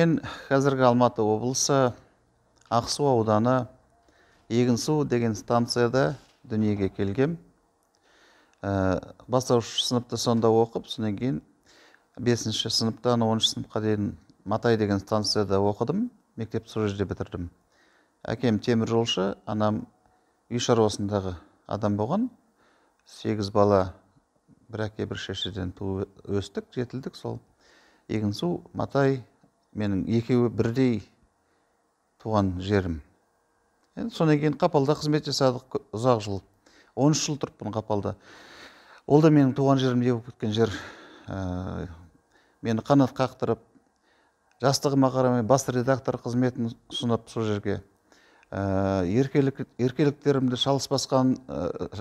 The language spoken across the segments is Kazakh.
Мен қазіргі Алматы облысы Ақсу ауданы Егінсу деген станцияда дүниеге келгем. Бастауыш сыныпты сонда оқып, содан кейін 5-ші сыныптан 10-шы сыныпқа дейін Матай деген станцияда оқыдым, мектеп сол жерде бітірдім. Әкем теміржолшы, анам үй шаруасындағы адам болған. 8 бала, бір әке бір шешеден туып өстік, жетілдік. Сол Егінсу, Матай менің екеуі бірдей туған жерім. Содан кейін Қапалда қызмет жасадық ұзақ жыл. 13 жыл тұрыппын Қапалда. Ол да менің туған жерім деп кеткен жер. Мені қанат қақтырып, жастығыма қарамай бас редактор қызметін ұсынып сол жерге. Еркеліктерімді, шалыс басқан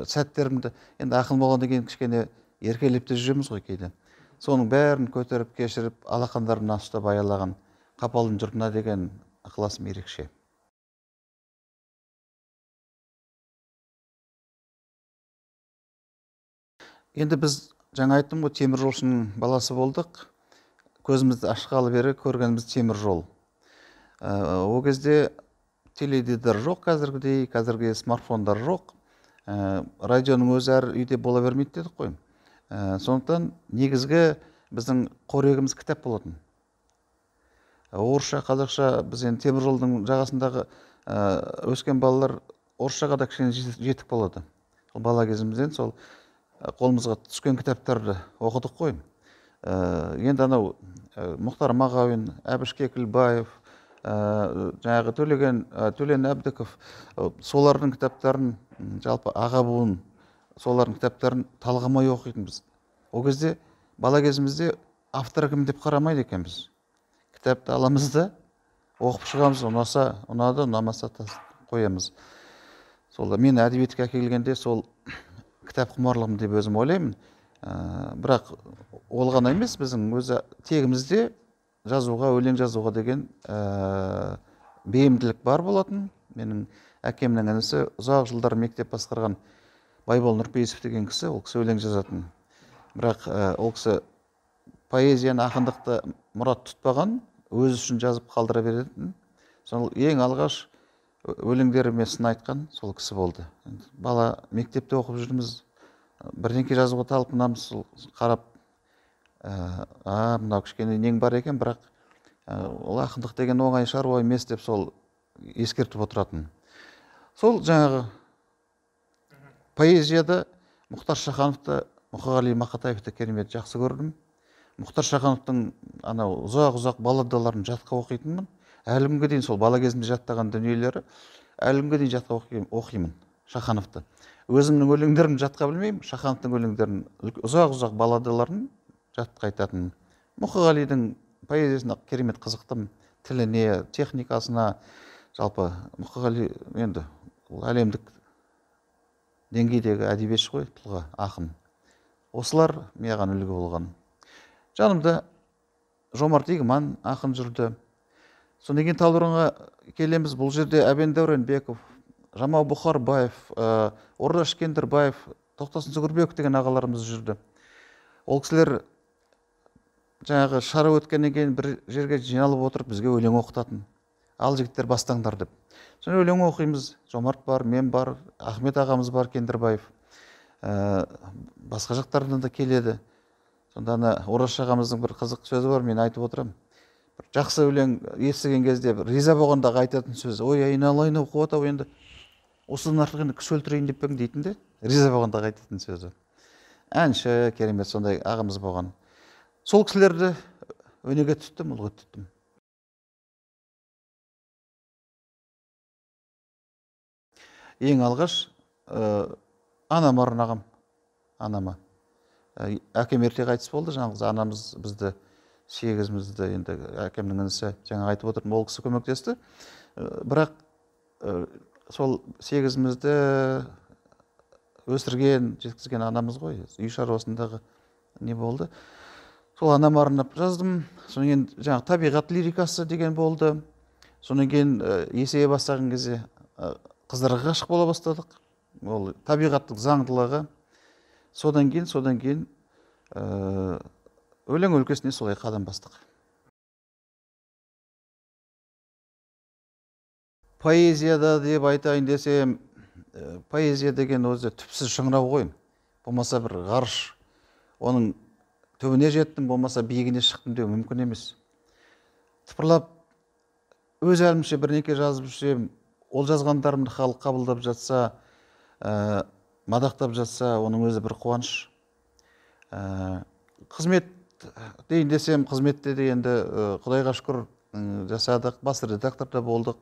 сәттерімді, енді ақыл болғаннан кейін кішкене еркелеп те жүреміз ғой кейде. Соның бәрін көтеріп, кешіріп, алақандарымнан ұстап аялаған Қапалдың жұртына деген ықыласым ерекше. Енді біз жаңа айттым ғой, теміржолшының баласы болдық. Көзімізді ашқалы бері көргеніміз теміржол. Ол кезде теледидар жоқ қазіргідей, қазіргі смартфондар жоқ. Радионың өзі әр үйде бола бермейді дедік қой. Сондықтан негізгі біздің қорегіміз кітап болатын. Орысша, қазақша, біз енді теміржолдың жағасындағы өскен балалар орысшаға да кішкене жетік болады. Бала кезімізден сол қолымызға түскен кітаптарды оқыдық қой. Енді анау Мұхтар Мағауин, Әбіш Кекілбаев, жаңағы Төлен Әбдіков, солардың кітаптарын, жалпы аға буын, солардың кітаптарын талғамай оқитынбыз. Ол кезде бала кезімізде автор кім деп қарамайды екенбіз. Кітапты аламыз да оқып шығамыз, ұнаса, ұнады, ұнамаса қоямыз. Сол мен әдебиетке әкелгенде сол кітап құмарлығым деп өзім ойлаймын. Бірақ ол ғана емес, біздің өзі тегімізде жазуға, өлең жазуға деген бейімділік бар болатын. Менің әкемнің інісі ұзақ жылдар мектеп басқарған Байбол Нұрпейісов деген кісі, ол кісі өлең жазатын. Бірақ ол кісі поэзияны, ақындықты мұрат тұтпаған, өзі үшін жазып қалдыра беретін. Сол ең алғаш өлеңдеріме сын айтқан сол кісі болды. Бала мектепте оқып жүрміз, бірдеңке жазуға талпынамыз, қарап, мынау кішкене нең бар екен, бірақ ол ақындық деген оңай шаруа емес деп сол ескертіп отыратын. Сол жаңағы поэзияда Мұхтар Шахановты, Мұқағали Мақатаевты керемет жақсы көрдім. Мұхтар Шахановтың анау ұзақ балладаларын жатқа оқитынмын. Әлі күнге дейін сол бала кезімде жаттаған дүниелері, әлі күнге дейін жатқа оқимын Шахановты. Өзімнің өлеңдерін жатқа білмеймін, Шахановтың өлеңдерін, ұзақ балладаларын жатқа айтатын. Мұқағалидың поэзиясына керемет қызықтым, тіліне, техникасына. Жалпы Мұқағали енді әлемдік деңгейдегі әдебиетші ғой, тұлға, ақын. Осылар маған үлгі болған. Жанымда Жомарт Игіман ақын жүрді. Содан кейін Талдықорғанға келеміз. Бұл жерде Әбен Дәуренбеков, Жамал Бұхарбаев, Ордаш Кендірбаев, Тоқтасын Сүгірбеков деген ағаларымыз жүрді. Ол кісілер жаңағы шара өткеннен кейін бір жерге жиналып отырып бізге өлең оқытатын. Ал жігіттер бастаңдар деп. Соны өлең оқимыз. Жомарт бар, мен бар, Ахмет ағамыз бар, Кендірбаев. Басқа жақтардан да келеді. Сонда Ораш ағамыздың бір қызық сөзі бар, мен айтып отырам. Жақсы өлең естіген кезде риза болғандағы айтатын сөзі: ой, айналайын қуат-ау, енді осыдан артық енді кісі өлтірейін деп пең дейтін де, риза болғандағы айтатын сөзі. Әнші, керемет сондай ағамыз болған. Сол кісілерді өнеге тұттым, ұлға тұттым. Ең алғаш анама арнағам, анама. Әкем ерте қайтыс болды, жаңағы анамыз бізді, сегізімізді, енді әкемнің інісі, жаңа айтып отырмын, ол кісі көмектесті. Бірақ сол сегізімізді өсірген, жеткізген анамыз ғой, үй шаруасындағы не болды. Сол анама арнап жаздым. Содан кейін жаңағы табиғат лирикасы деген болды. Содан кейін есейе бастаған кезде қыздарға ғашық бола бастадық. Ол табиғаттың заңдылығы. Содан кейін өлең өлкесіне солай қадам бастық. поэзияда деп айтайын десем, поэзия деген өзі түпсіз шыңырау ғой. Болмаса бір ғарыш, оның түбіне жеттім, болмаса биігіне шықтым деу мүмкін емес. Тыпырлап өз әлімше бірнеке жазып жүрсем, ол жазғандарымды халық қабылдап жатса, мадақтап жатса, оның өзі бір қуаныш. Қызмет дейін десем, қызметте де енді Құдайға шүкір жасадық, бас редакторда болдық.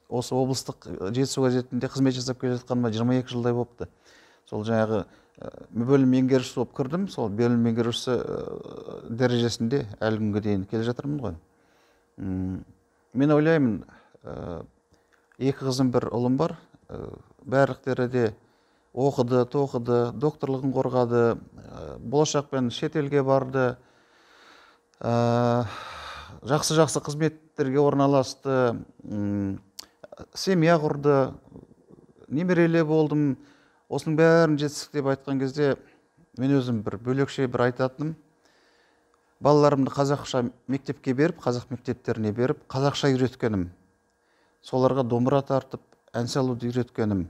Осы облыстық жетісу газетінде қызмет жасап келе жатқаныма 22 жылдай болыпты. Сол жаңағы бөлім меңгерушісі болып кірдім, сол бөлім меңгерушісі дәрежесінде әлі күнге дейін келе жатырмын ғой. Мен ойлаймын, 2 қызым, 1 ұлым бар. Барлықтары де оқыды, тоқыды, докторлығын қорғады, болашақпен шетелге барды, жақсы қызметтерге орналасты, семья құрды, немереле болдым. Осының бәрін жетістік деп айтқан кезде мен өзім бір бөлекше бір айтатыным, балаларымды қазақша мектепке беріп, қазақ мектептеріне беріп, қазақша үйреткенім, соларға домбыра тартып, ән салуды үйреткенім,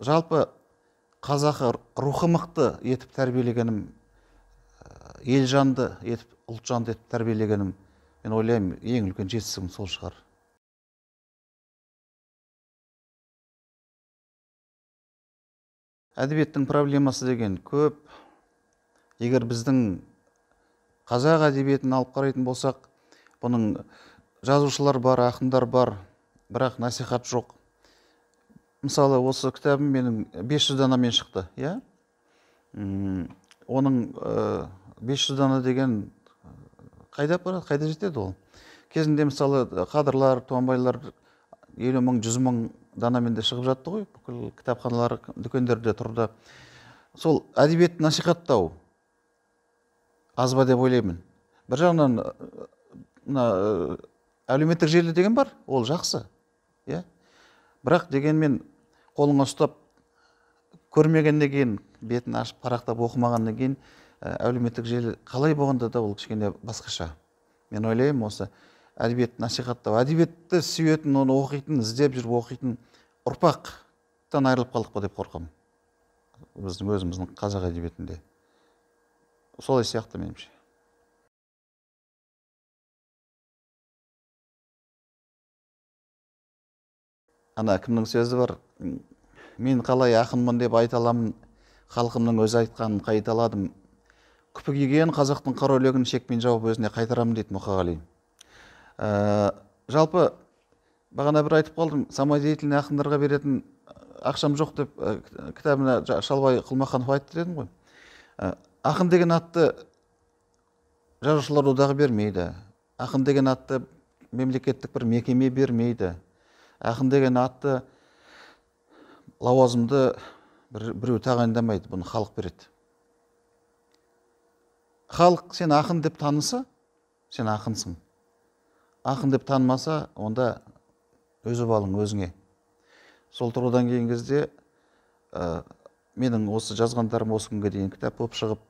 жалпы қазақы рухы мықты етіп тәрбиелегенім, елжанды етіп, ұлтжанды етіп тәрбиелегенім, мен ойлаймын, ең үлкен жетістігім сол шығар. Әдебиеттің проблемасы деген көп. Егер біздің қазақ әдебиетін алып қарайтын болсақ, бұның жазушылар бар, ақындар бар, бірақ насихат жоқ. Мысалы, осы кітабым менің 500 данамен шықты, иә? Оның 500 дана деген қайда барады, қайда жетеді ол? Кезінде мысалы қадырлар, туанбайлар 50 мың, 100 мың данамен де шығып жатты ғой, бүкіл кітапханалар, дүкендерде тұрды. Сол әдебиетті насихаттау аз ба деп ойлаймын. Бір жағынан әлеуметтік желі деген бар, ол жақсы, иә? Бірақ дегенмен қолыңа ұстап көрмегеннен кейін, бетін ашып парақтап оқымағаннан кейін, әлеуметтік желі қалай болғанда да ол кішкене басқаша. Мен ойлаймын, осы әдебиетті насихаттау, әдебиетті сүйетін, оны оқитын, іздеп жүріп оқитын ұрпақтан айырылып қалдық па деп қорқамын. Біздің өзіміздің қазақ әдебиетінде. Солай сияқты меніңше. Ана кімнің сөзі бар, мен қалай ақынмын деп айта аламын, халқымның өзі айтқанын қайталадым. Күпі киген қазақтың қара өлегін шекпен жауып өзіне қайтарамын дейді Мұқағали. Жалпы бағана бір айтып қалдым, самодеятельный ақындарға беретін ақшам жоқ деп кітабына Шалбай Құлмаханов айтты дедім ғой. Ақын деген атты жазушылар одағы бермейді. Ақын деген атты мемлекеттік бір мекеме бермейді. Ақын деген атты лауазымды біреу тағайындамайды, бұны халық береді. Халық сен ақын деп таныса, сен ақынсың. Ақын деп танымаса, онда өзі балың өзіңе. Сол тұрғыдан кейін кезде менің осы жазғандарым осы күнге дейін кітап болып шығып,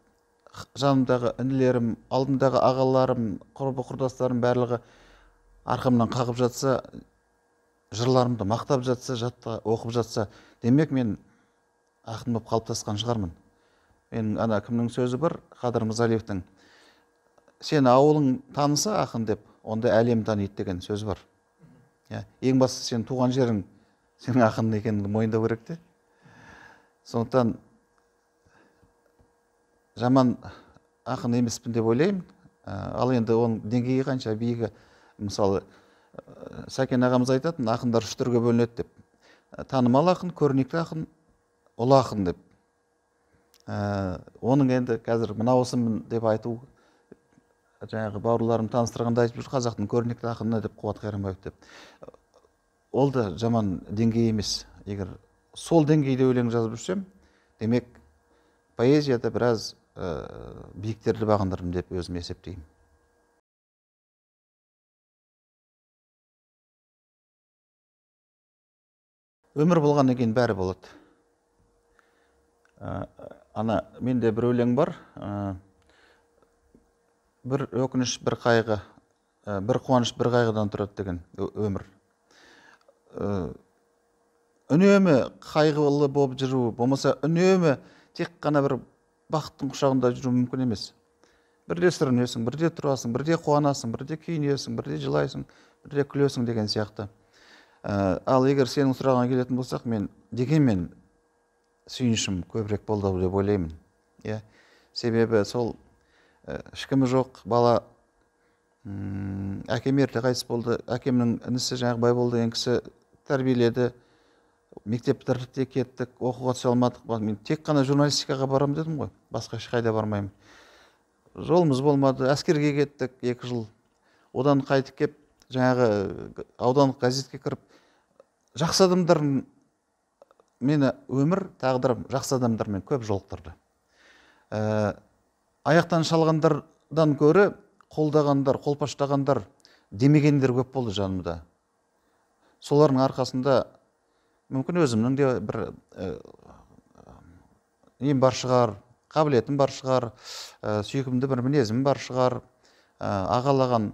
жанымдағы інілерім, алдымдағы ағаларым, құрбы құрдастарым барлығы арқамнан қағып жатса, жырларымды мақтап жатса, жатқа оқып жатса, демек мен ақын болып қалыптасқан шығармын. Мен ана кімнің сөзі бар, Қадыр Мырзалиевтің, сен ауылың таныса ақын деп, онда әлем таниды деген сөзі бар. Ең бастысы сен туған жерің сенің ақын екеніңді мойындау керек те. Сондықтан жаман ақын емеспін деп ойлаймын. Ал енді оның деңгейі қанша биігі, мысалы Сәкен ағамыз айтатын, ақындар 3 түрге бөлінеді деп. Танымал ақын, көрнекті ақын, ұлы ақын деп. Оның енді қазір мына осымын деп айту, жаңағы бауырларым таныстырғанда айтып жүр, қазақтың көрнекті ақыны деп Қуат Қайранбаев деп. Ол да жаман деңгей емес. Егер сол деңгейде өлең жазып жүрсем, демек поэзияда біраз биіктерді бағындырдым деп өзім есептеймін. Өмір болғаннан кейін бәрі болады. Ана менде бір өлең бар, бір өкініш, бір қайғы, бір қуаныш бір қайғыдан тұрады деген өмір. Үнемі қайғылы болып жүру, болмаса үнемі тек қана бір бақыттың құшағында жүру мүмкін емес. Бірде сүрінесің, бірде тұрасың, бірде қуанасың, бірде күйінесің, бірде жылайсың, бірде күлесің деген сияқты. Ал егер сенің сұрағыңа келетін болсақ, мен дегенмен сүйінішім көбірек болды деп ойлаймын. Себебі сол ешкімі жоқ бала, әкем ерте қайтыс болды. Әкемнің інісі жаңағы Байбол деген кісі тәрбиеледі. Мектеп бітірдік, кеттік, оқуға түсе алмадық. Мен тек қана журналистикаға барамын дедім ғой, басқа ешқайда бармаймын. Жолымыз болмады, әскерге кеттік 2 жыл. Одан қайтып кеп, жаңағы аудандық газетке кіріп, жақсы адамдар мені өмір, тағдырым жақсы адамдармен көп жолықтырды. Аяқтан шалғандардан көрі қолдағандар, қолпаштағандар, демегендер көп болды жанымда. Солардың арқасында мүмкін өзімнің де бір нем бар шығар, қабілетім бар шығар, сүйкімді бір мінезім бар шығар, ағалаған.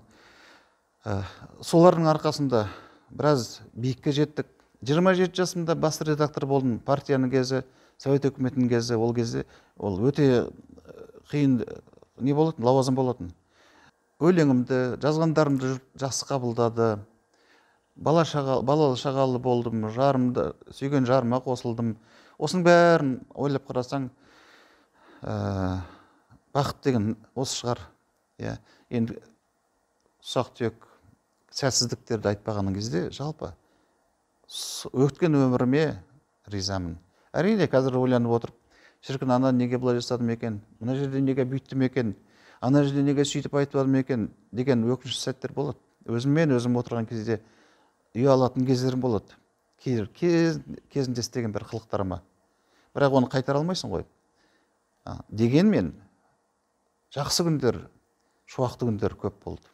Солардың арқасында біраз биікке жеттік. 27 жасымда бас редактор болдым, партияның кезі, Совет өкіметінің кезі, ол кезде ол өте қиын не болатын, лауазым болатын. Өлеңімді, жазғандарымды жақсы қабылдады. Балалы шағалы болдым, сүйген жарыма қосылдым. Осының бәрін ойлап қарасаң, бақыт деген осы шығар. Енді ұсақ-түйек сәтсіздіктерді айтпағаның кезде, жалпы өткен өміріме ризамын. Әрине, қазір ойланып отырып, шіркін, ана неге бұлай жасадым екен, мына жерде неге бүйттім екен, ана жерде неге сөйтіп айтпадым екен деген өкінішті сәттер болады. Өзіммен өзім отырған кезде ұялатын кездерім болады. Кезінде істеген бір қылықтарыма. Бірақ оны қайтара алмайсың ғой. Дегенмен жақсы күндер, шуақты күндер көп болды.